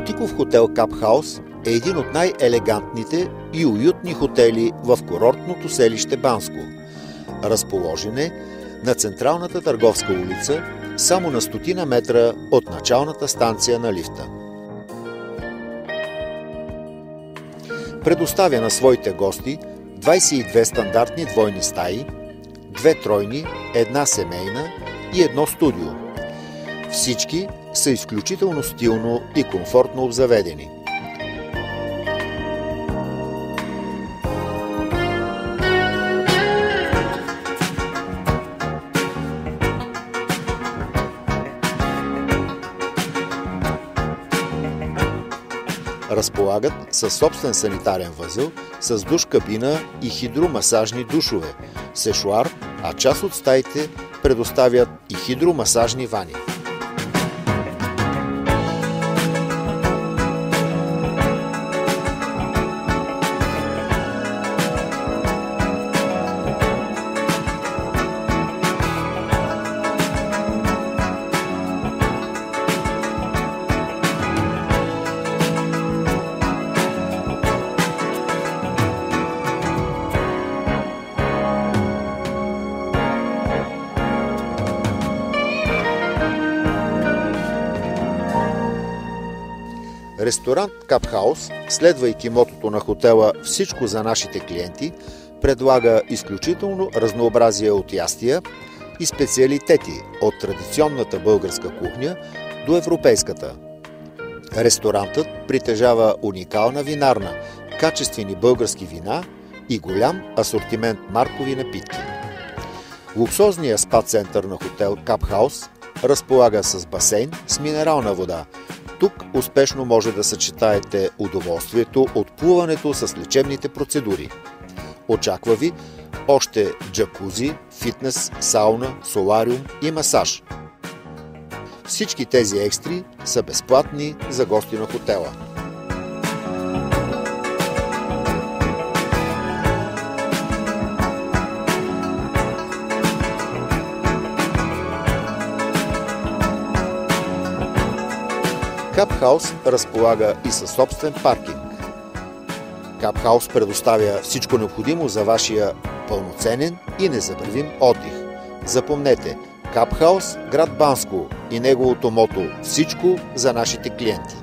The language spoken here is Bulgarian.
Бутиков хотел Кап Хаус е един от най-елегантните и уютни хотели в курортното селище Банско. Разположен е на централната търговска улица, само на 100 метра от началната станция на лифта. Предоставя на своите гости 22 стандартни двойни стаи, 2 тройни, 1 семейна и 1 студио. Всички са изключително стилно и комфортно обзаведени. Разполагат със собствен санитарен възел, с душ-кабина и хидромасажни душове, сешоар, а част от стаите предоставят и хидромасажни вани. Ресторант Кап Хаус, следвайки мотото на хотела "Всичко за нашите клиенти", предлага изключително разнообразие от ястия и специалитети от традиционната българска кухня до европейската. Ресторантът притежава уникална винарна, качествени български вина и голям асортимент маркови напитки. Луксозният спа-център на хотел Кап Хаус разполага с басейн с минерална вода. Тук успешно може да съчетаете удоволствието от плуването с лечебните процедури. Очаква ви още джакузи, фитнес, сауна, солариум и масаж. Всички тези екстри са безплатни за гости на хотела. Кап Хаус разполага и със собствен паркинг. Кап Хаус предоставя всичко необходимо за вашия пълноценен и незабравим отдих. Запомнете, Кап Хаус, град Банско и неговото мото "Всичко за нашите клиенти".